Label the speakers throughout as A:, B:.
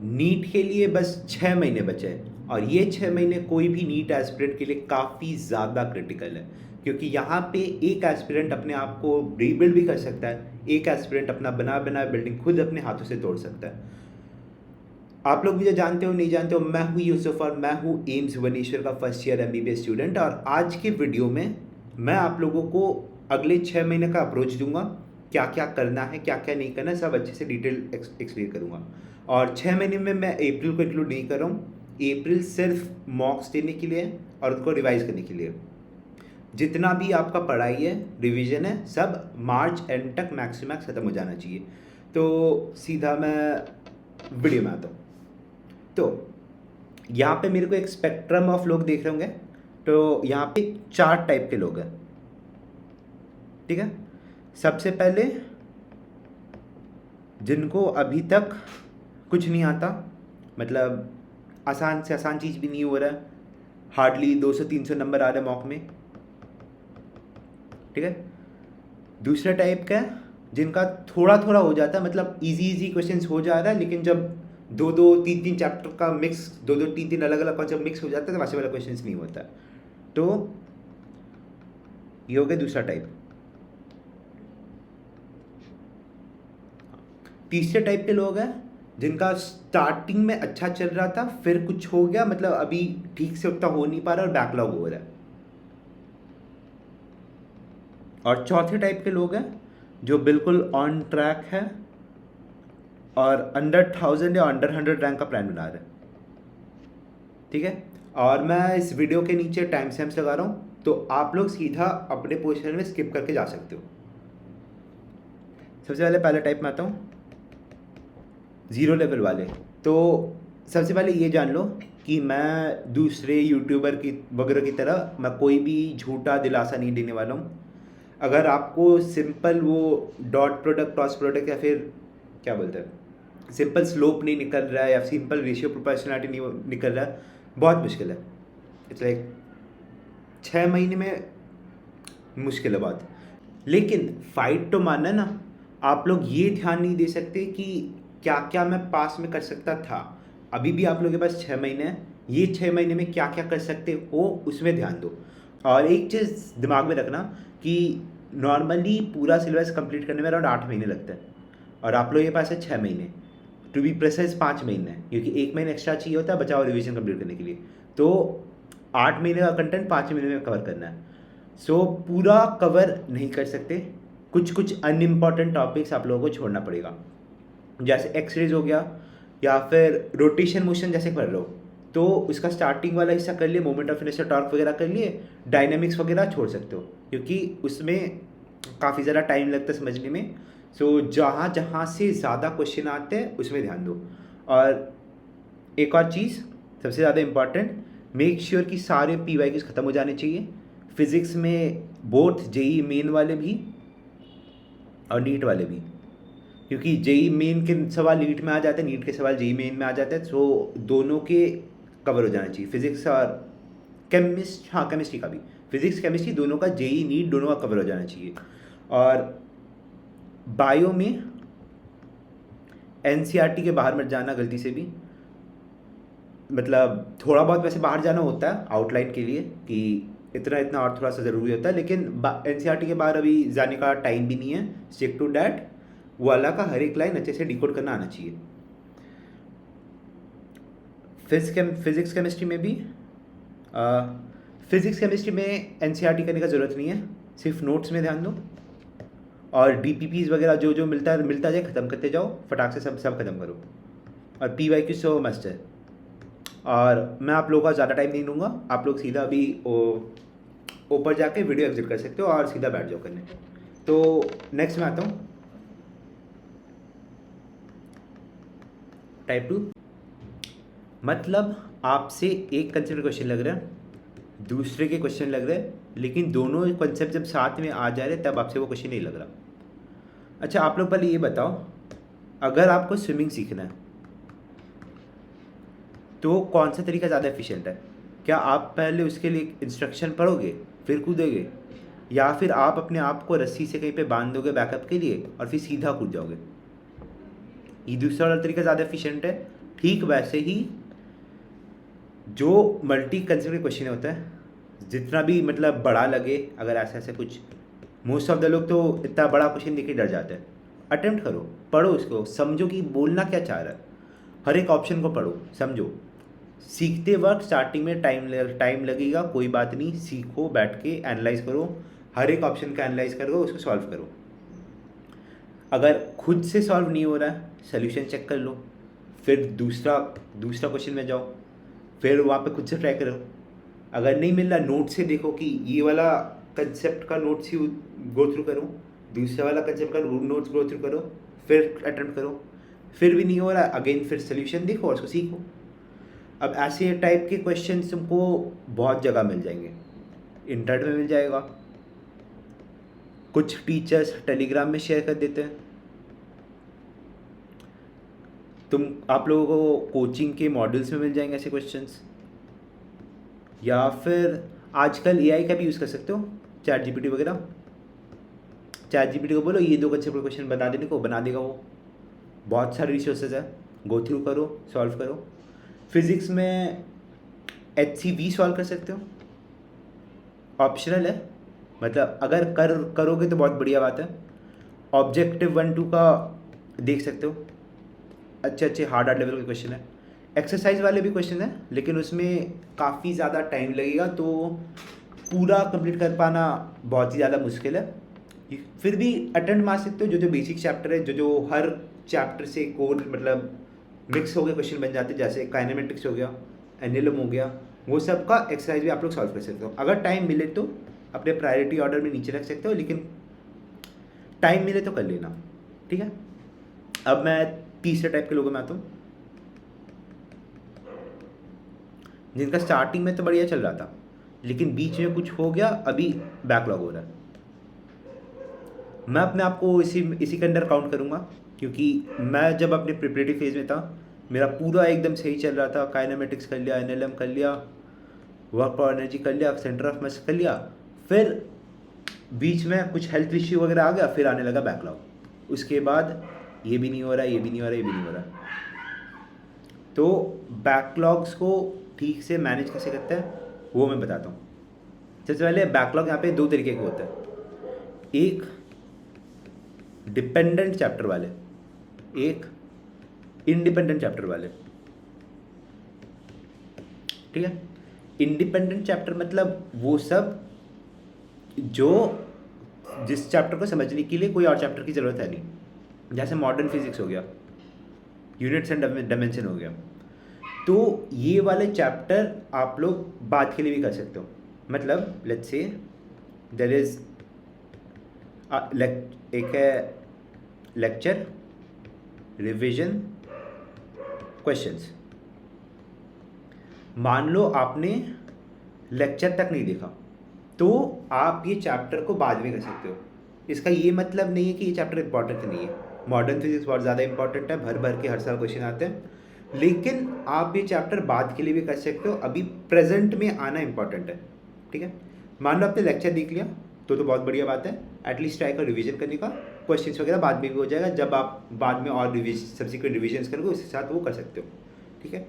A: NEET के लिए बस 6 महीने बचे हैं और ये 6 महीने कोई भी नीट एस्पिरेंट के लिए काफ़ी ज़्यादा क्रिटिकल है, क्योंकि यहाँ पे एक एस्पिरेंट अपने आप को रीबिल्ड भी कर सकता है, एक एस्पिरेंट अपना बना बना बिल्डिंग खुद अपने हाथों से तोड़ सकता है। आप लोग मुझे जानते हो नहीं जानते हो, मैं हूँ यूसुफ और मैं हूँ एम्स भुवनेश्वर का फर्स्ट ईयर MBBS स्टूडेंट। और आज के वीडियो में मैं आप लोगों को अगले 6 महीने का अप्रोच दूंगा, क्या क्या करना है क्या क्या नहीं करना है, सब अच्छे से डिटेल एक्सप्लेन करूंगा। और 6 महीने में मैं अप्रैल को इंक्लूड नहीं कर रहा हूँ। अप्रैल सिर्फ मॉक्स देने के लिए और उनको रिवाइज करने के लिए। जितना भी आपका पढ़ाई है, रिवीजन है, सब मार्च एंड तक मैक्सिमम ख़त्म हो जाना चाहिए। तो सीधा मैं वीडियो में आता हूँ। तो यहाँ पे मेरे को एक स्पेक्ट्रम ऑफ लोग देख रहे होंगे। तो यहाँ पे 4 टाइप के लोग हैं, ठीक है। सबसे पहले जिनको अभी तक कुछ नहीं आता, मतलब आसान से आसान चीज़ भी नहीं हो रहा है, हार्डली 200-300 नंबर आ रहे हैं मॉक में, ठीक है। दूसरा टाइप का है जिनका थोड़ा थोड़ा हो जाता है, मतलब इजी क्वेश्चंस हो जा रहा है, लेकिन जब 2-2, 3-3 चैप्टर का मिक्स, 2-2, 3-3 अलग अलग कॉन्सेप्ट मिक्स हो जाता है तो वैसे वाला क्वेश्चंस नहीं होता। तो ये हो गया दूसरा टाइप। तीसरे टाइप के लोग हैं जिनका स्टार्टिंग में अच्छा चल रहा था, फिर कुछ हो गया, मतलब अभी ठीक से उतना हो नहीं पा रहा और बैकलॉग हो रहा है। और चौथे टाइप के लोग हैं जो बिल्कुल ऑन ट्रैक है और अंडर 1000 या अंडर 100 रैंक का प्लान बना रहे हैं, ठीक है। और मैं इस वीडियो के नीचे टाइम स्टैम्प्स लगा रहा हूँ, तो आप लोग सीधा अपने पोजीशन में स्किप करके जा सकते हो। सबसे पहले टाइप में आता हूँ, ज़ीरो लेवल वाले। तो सबसे पहले ये जान लो कि मैं दूसरे यूट्यूबर की वगैरह की तरह मैं कोई भी झूठा दिलासा नहीं देने वाला हूँ। अगर आपको सिंपल वो डॉट प्रोडक्ट क्रॉस प्रोडक्ट या फिर क्या बोलते हैं, सिंपल स्लोप नहीं निकल रहा है या सिंपल रेशियो प्रोपोर्शनलिटी नहीं निकल रहा है, बहुत मुश्किल है। इट्स लाइक 6 महीने में मुश्किल है बहुत। लेकिन फाइट तो मानना है ना। आप लोग ये ध्यान नहीं दे सकते कि क्या क्या मैं पास में कर सकता था। अभी भी आप लोगों के पास 6 महीने हैं, ये 6 महीने में क्या क्या कर सकते हो उसमें ध्यान दो। और एक चीज़ दिमाग में रखना कि नॉर्मली पूरा सिलेबस कंप्लीट करने में अराउंड 8 महीने लगता है और आप लोगों के पास है 6 महीने, टू बी प्रिसाइज 5 महीने है, क्योंकि 1 महीने एक्स्ट्रा चाहिए होता है बचाओ रिविजन कंप्लीट करने के लिए। तो 8 महीने का कंटेंट 5 महीने में कवर करना है। सो पूरा कवर नहीं कर सकते, कुछ कुछ अनइम्पॉर्टेंट टॉपिक्स आप लोगों को छोड़ना पड़ेगा, जैसे एक्सरेज हो गया या फिर रोटेशन मोशन जैसे कर रहे हो तो उसका स्टार्टिंग वाला हिस्सा कर लिए, मोमेंट ऑफ इनर्शिया टॉर्क वगैरह कर लिए, डायनामिक्स वगैरह छोड़ सकते हो क्योंकि उसमें काफ़ी ज़्यादा टाइम लगता है समझने में। सो जहाँ जहाँ से ज़्यादा क्वेश्चन आते हैं उसमें ध्यान दो। और एक और चीज़ सबसे ज़्यादा इम्पॉर्टेंट, मेक श्योर कि सारे PYQs ख़त्म हो जाने चाहिए, फिज़िक्स में बोथ JEE मेन वाले भी और नीट वाले भी, क्योंकि JEE मेन के सवाल नीट में आ जाते हैं, नीट के सवाल JEE मेन में आ जाते हैं। सो दोनों के कवर हो जाना चाहिए, फिजिक्स और केमिस्ट्री का भी, फिजिक्स केमिस्ट्री दोनों का JEE नीट दोनों का कवर हो जाना चाहिए। और बायो में NCERT के बाहर मत जाना गलती से भी, मतलब थोड़ा बहुत वैसे बाहर जाना होता है आउटलाइन के लिए कि इतना इतना और थोड़ा सा ज़रूरी होता है, लेकिन NCERT के बाहर अभी जाने का टाइम भी नहीं है। स्टिक टू डैट, वो अल्लाह का हर एक लाइन अच्छे से डिकोड करना आना चाहिए। फिजिक्स केमिस्ट्री में भी फिजिक्स केमिस्ट्री में NCERT करने का ज़रूरत नहीं है, सिर्फ नोट्स में ध्यान दो और DPPs वगैरह जो जो मिलता जाए ख़त्म करते जाओ, फटाक से सब ख़त्म करो। और PYQ सो मस्ट है। और मैं आप लोगों का ज़्यादा टाइम नहीं लूँगा, आप लोग सीधा अभी ऊपर जाके वीडियो एग्जिट कर सकते हो और सीधा बैठ जाओ करने। तो नेक्स्ट में आता हूँ, टाइप 2। मतलब आपसे एक कंसेप्ट क्वेश्चन लग रहा है, दूसरे के क्वेश्चन लग रहे हैं, लेकिन दोनों कंसेप्ट जब साथ में आ जा रहे तब आपसे वो क्वेश्चन नहीं लग रहा। अच्छा आप लोग पहले ये बताओ, अगर आपको स्विमिंग सीखना है तो कौन सा तरीका ज़्यादा एफिशिएंट है? क्या आप पहले उसके लिए इंस्ट्रक्शन पढ़ोगे फिर कूदोगे, या फिर आप अपने आप को रस्सी से कहीं पे बांध दोगे बैकअप के लिए और फिर सीधा कूद जाओगे? ये दूसरा वाला तरीका ज़्यादा एफिशिएंट है, ठीक वैसे ही जो मल्टी कंसेप्ट के क्वेश्चन होता है, जितना भी मतलब बड़ा लगे, अगर ऐसा ऐसा कुछ, मोस्ट ऑफ द लोग तो इतना बड़ा क्वेश्चन देख के डर जाते हैं। अटेम्प्ट करो, पढ़ो उसको, समझो कि बोलना क्या चाह रहा है, हर एक ऑप्शन को पढ़ो, समझो। सीखते वक्त स्टार्टिंग में टाइम लगेगा, कोई बात नहीं, सीखो, बैठ के एनालाइज करो, हर एक ऑप्शन का एनालाइज करो, उसको सॉल्व करो। अगर खुद से सॉल्व नहीं हो रहा है, सोल्यूशन चेक कर लो, फिर दूसरा क्वेश्चन में जाओ, फिर वहाँ पे खुद से ट्राई करो। अगर नहीं मिल रहा, नोट से देखो कि ये वाला कंसेप्ट का नोट्स ही गो थ्रू करो, दूसरा वाला कंसेप्ट का नोट्स गो थ्रू करो, फिर अटेम्प्ट करो। फिर भी नहीं हो रहा, अगेन फिर सोल्यूशन देखो और उसको सीखो। अब ऐसे टाइप के क्वेश्चन तुमको बहुत जगह मिल जाएंगे, इंटरनेट में मिल जाएगा, कुछ टीचर्स टेलीग्राम में शेयर कर देते हैं, आप लोगों को कोचिंग के मॉडल्स में मिल जाएंगे ऐसे क्वेश्चंस, या फिर आजकल एआई का भी यूज़ कर सकते हो, चैट जीपीटी वगैरह। चैट जीपीटी को बोलो ये 2 कंसेप्ट का क्वेश्चन बना देने को, बना देगा वो। बहुत सारे रिसोर्सेज है, गो थ्रू करो, सॉल्व करो। फिज़िक्स में HCV सॉल्व कर सकते हो, ऑप्शनल है, मतलब अगर करोगे तो बहुत बढ़िया बात है। ऑब्जेक्टिव 1-2 का देख सकते हो, अच्छे हार्ड लेवल के क्वेश्चन है। एक्सरसाइज वाले भी क्वेश्चन है, लेकिन उसमें काफ़ी ज़्यादा टाइम लगेगा, तो पूरा कंप्लीट कर पाना बहुत ही ज़्यादा मुश्किल है। फिर भी अटेम्प्ट मार सकते हो, जो बेसिक चैप्टर है, जो हर चैप्टर से कोर मतलब मिक्स हो गए क्वेश्चन बन जाते हैं, जैसे काइनेमेटिक्स हो गया, एनएलएम हो गया, वो सब का एक्सरसाइज भी आप लोग सॉल्व कर सकते हो। अगर टाइम मिले तो अपने प्रायोरिटी ऑर्डर में नीचे रख सकते हो, लेकिन टाइम मिले तो कर लेना, ठीक है। अब मैं तीसरे टाइप के लोगों में आता हूँ, जिनका स्टार्टिंग में तो बढ़िया चल रहा था, लेकिन बीच में कुछ हो गया, अभी बैकलॉग हो रहा है। मैं अपने आप को इसी के अंडर काउंट करूँगा, क्योंकि मैं जब अपने प्रिपरेटरी फेज में था, मेरा पूरा एकदम सही चल रहा था, काइनेमेटिक्स कर लिया, एनएलएम कर लिया, वर्क पावर एनर्जी कर लिया, सेंटर ऑफ मास कर लिया, फिर बीच में कुछ हेल्थ इश्यू वगैरह आ गया, फिर आने लगा बैकलॉग। उसके बाद ये भी नहीं हो रहा, ये भी नहीं हो रहा, ये भी नहीं हो रहा। तो बैकलॉग्स को ठीक से मैनेज कैसे करते हैं वो मैं बताता हूँ। सबसे पहले बैकलॉग यहाँ पे 2 तरीके के होते हैं, एक डिपेंडेंट चैप्टर वाले, एक इंडिपेंडेंट चैप्टर वाले, ठीक है। इंडिपेंडेंट चैप्टर मतलब वो सब जो जिस चैप्टर को समझने के लिए कोई और चैप्टर की ज़रूरत है नहीं, जैसे मॉडर्न फिजिक्स हो गया, यूनिट्स एंड डायमेंशन हो गया। तो ये वाले चैप्टर आप लोग बाद के लिए भी कर सकते हो। मतलब लेट्स से देयर इज एक है लेक्चर, रिवीजन, क्वेश्चंस। मान लो आपने लेक्चर तक नहीं देखा, तो आप ये चैप्टर को बाद में कर सकते हो। इसका ये मतलब नहीं है कि ये चैप्टर इंपॉर्टेंट नहीं है, मॉडर्न फिजिक्स बहुत ज़्यादा इंपॉर्टेंट है, भर भर के हर साल क्वेश्चन आते हैं, लेकिन आप ये चैप्टर बाद के लिए भी कर सकते हो, अभी प्रेजेंट में आना इंपॉर्टेंट है, ठीक है। मान लो आपने लेक्चर देख लिया तो बहुत बढ़िया बात है, एटलीस्ट ट्राई कर रिवीजन करने का, क्वेश्चंस वगैरह बाद में भी हो जाएगा, जब आप बाद में और सब्सिक्वेंट रिविजन्स करोगे उसके साथ वो कर सकते हो, ठीक है।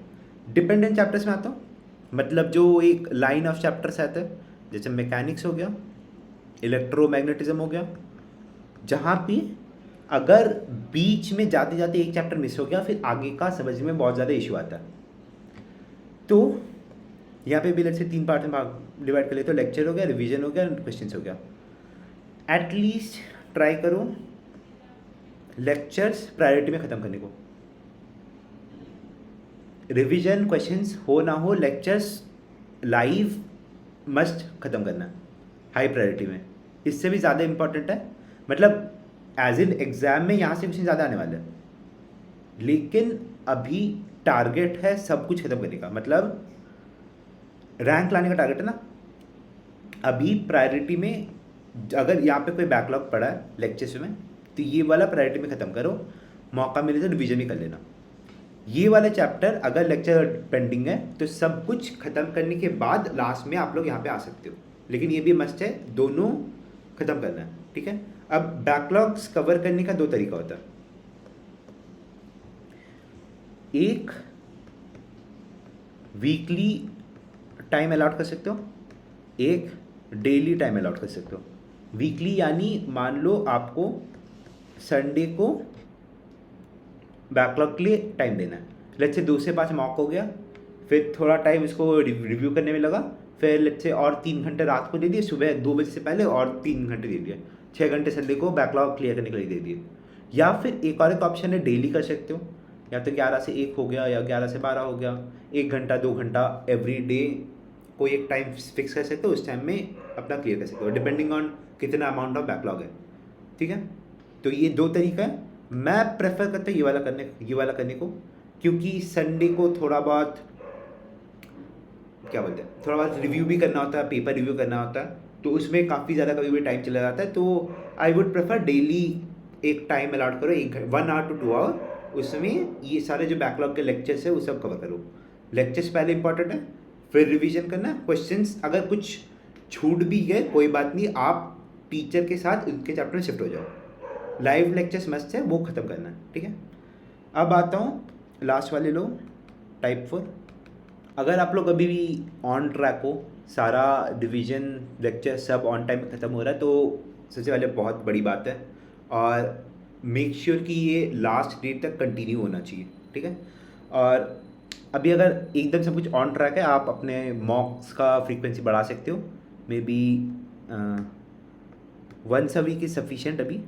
A: डिपेंडेंट चैप्टर्स में आता हूँ, मतलब जो एक लाइन ऑफ चैप्टर्स आते हैं, जैसे मैकेनिक्स हो गया, इलेक्ट्रोमैग्नेटिज्म हो गया, जहाँ पे अगर बीच में जाते जाते एक चैप्टर मिस हो गया, फिर आगे का समझने में बहुत ज़्यादा इशू आता है। तो यहाँ पे भी लेट्स से 3 पार्ट में डिवाइड कर लेते हो, लेक्चर हो गया, रिवीजन हो गया, क्वेश्चंस हो गया। एटलीस्ट ट्राई करो लेक्चर्स प्रायोरिटी में ख़त्म करने को, रिवीजन क्वेश्चंस हो ना हो, लेक्चर्स लाइव मस्ट ख़त्म करना हाई प्रायोरिटी में। इससे भी ज़्यादा इंपॉर्टेंट है, मतलब एज इन एग्ज़ाम में यहाँ से क्वेश्चन ज़्यादा आने वाले हैं, लेकिन अभी टारगेट है सब कुछ ख़त्म करने का, मतलब रैंक लाने का टारगेट है ना। अभी प्रायोरिटी में अगर यहाँ पे कोई बैकलॉग पड़ा है लेक्चर्स में, तो ये वाला प्रायोरिटी में ख़त्म करो, मौका मिले तो रिवीजन भी कर लेना। ये वाला चैप्टर अगर लेक्चर पेंडिंग है तो सब कुछ ख़त्म करने के बाद लास्ट में आप लोग यहाँ पे आ सकते हो, लेकिन ये भी मस्ट है, दोनों ख़त्म करना है, ठीक है। अब बैकलॉग्स कवर करने का 2 तरीका होता है, एक वीकली टाइम अलाट कर सकते हो, एक डेली टाइम अलाट कर सकते हो। वीकली यानी मान लो आपको संडे को बैकलॉग के लिए टाइम देना है। लेट्स से 2 से 5 मॉक हो गया, फिर थोड़ा टाइम इसको रिव्यू करने में लगा, फिर लेट्स से और 3 घंटे रात को दे दिए, सुबह 2 बजे से पहले और 3 घंटे दे दिए, 6 घंटे संडे को बैकलॉग क्लियर करने के लिए दे दिए। या फिर एक और एक ऑप्शन है, डेली कर सकते हो, या तो 11 से 1 हो गया या 11 से 12 हो गया, 1 घंटा 2 घंटा एवरी डे कोई एक टाइम फिक्स कर सकते हो, उस टाइम में अपना क्लियर कर सकते हो, डिपेंडिंग ऑन कितना अमाउंट ऑफ बैकलॉग है। ठीक है, तो ये 2 तरीका है। मैं प्रेफर करता हूँ ये वाला करने को, क्योंकि संडे को थोड़ा बहुत क्या बोलते हैं, थोड़ा बहुत रिव्यू भी करना होता है, पेपर रिव्यू करना होता है, तो उसमें काफ़ी ज़्यादा कभी भी टाइम चला जाता है। तो आई वुड प्रेफर डेली एक टाइम अलाट करो, 1 आवर to 2 आवर, उसमें ये सारे जो बैकलॉग के लेक्चर्स है वो सब कवर करो। लेक्चर्स पहले इंपॉर्टेंट है, फिर रिवीजन करना, क्वेश्चंस अगर कुछ छूट भी गए कोई बात नहीं, आप टीचर के साथ उनके चैप्टर में शिफ्ट हो जाओ। लाइव लेक्चर्स मस्ट है, वो ख़त्म करना है। ठीक है, अब आता हूँ लास्ट वाले लो, टाइप 4। अगर आप लोग अभी भी ऑन ट्रैक हो, सारा डिवीजन लेक्चर सब ऑन टाइम ख़त्म हो रहा है, तो सबसे पहले बहुत बड़ी बात है, और मेक श्योर कि ये लास्ट डेट तक कंटिन्यू होना चाहिए। ठीक है, और अभी अगर एकदम सब कुछ ऑन ट्रैक है, आप अपने मॉक्स का फ्रीक्वेंसी बढ़ा सकते हो, may be once a week is sufficient. अभी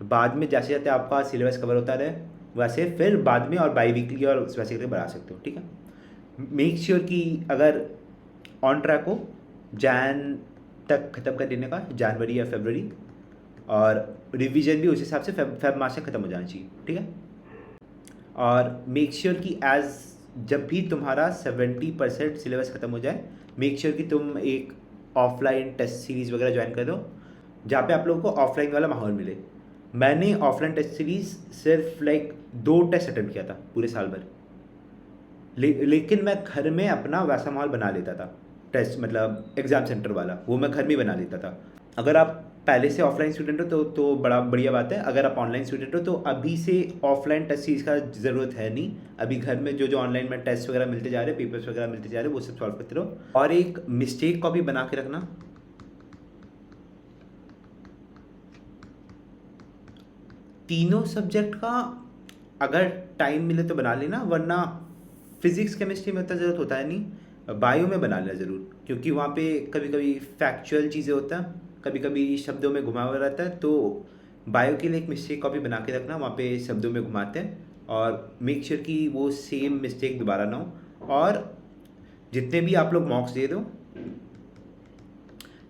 A: बाद में जैसे जैसे आपका सिलेबस कवर होता रहे वैसे फिर बाद में और बाई वीकली और वैसे करके बढ़ा सकते हो। ठीक है, मेक श्योर कि अगर ऑन ट्रैक हो जैन तक ख़त्म कर देने का, जनवरी या फरवरी, और रिवीजन भी उस हिसाब से फेब मार्च से ख़त्म हो जाना चाहिए। ठीक है, और मेक श्योर कि जब भी तुम्हारा 70% सिलेबस ख़त्म हो जाए, मेक श्योर कि तुम एक ऑफलाइन टेस्ट सीरीज़ वगैरह ज्वाइन कर दो, जहाँ पे आप लोगों को ऑफलाइन वाला माहौल मिले। मैंने ऑफलाइन टेस्ट सीरीज़ सिर्फ 2 टेस्ट अटेम्प्ट किया था पूरे साल भर, लेकिन मैं घर में अपना वैसा माहौल बना लेता था। टेस्ट मतलब एग्ज़ाम सेंटर वाला, वो मैं घर में बना लेता था। अगर आप पहले से ऑफलाइन स्टूडेंट हो तो बड़ा बढ़िया बात है। अगर आप ऑनलाइन स्टूडेंट हो तो अभी से ऑफलाइन टेस्ट सीरीज़ का ज़रूरत है नहीं, अभी घर में जो ऑनलाइन में टेस्ट वगैरह मिलते जा रहे हैं, पेपर्स वगैरह मिलते जा रहे हैं, वो सब सॉल्व करते रहो। और एक मिस्टेक कॉपी बना के रखना, तीनों सब्जेक्ट का अगर टाइम मिले तो बना लेना, वरना फिज़िक्स केमिस्ट्री में उतना ज़रूरत होता है नहीं, बायो में बना लेना ज़रूर, क्योंकि वहाँ पे कभी कभी फैक्चुअल चीज़ें होता है, कभी कभी शब्दों में घुमा हुआ रहता है। तो बायो के लिए एक मिस्टेक कॉपी बना के रखना, वहाँ पे शब्दों में घुमाते हैं, और मेक श्योर कि वो सेम मिस्टेक दोबारा ना हो। और जितने भी आप लोग मॉक्स दे दो,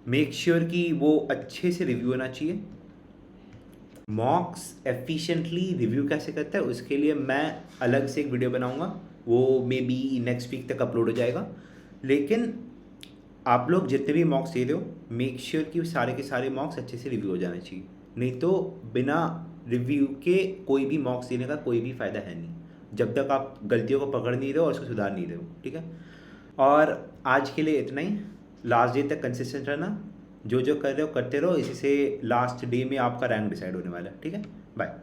A: मेक श्योर कि वो अच्छे से रिव्यू होना चाहिए। मॉक्स एफिशिएंटली रिव्यू कैसे करता है उसके लिए मैं अलग से एक वीडियो बनाऊंगा, वो मे बी नेक्स्ट वीक तक अपलोड हो जाएगा। लेकिन आप लोग जितने भी मॉक्स दे दो, मेक श्योर कि सारे के सारे मॉक्स अच्छे से रिव्यू हो जाना चाहिए, नहीं तो बिना रिव्यू के कोई भी मॉक्स देने का कोई भी फ़ायदा है नहीं, जब तक आप गलतियों को पकड़ नहीं रहे हो और उसको सुधार नहीं रहे हो। ठीक है, और आज के लिए इतना ही। लास्ट डे तक कंसिस्टेंट रहना, जो कर रहे हो करते रहो, इसी से लास्ट डे में आपका रैंक डिसाइड होने वाला है। ठीक है, बाय।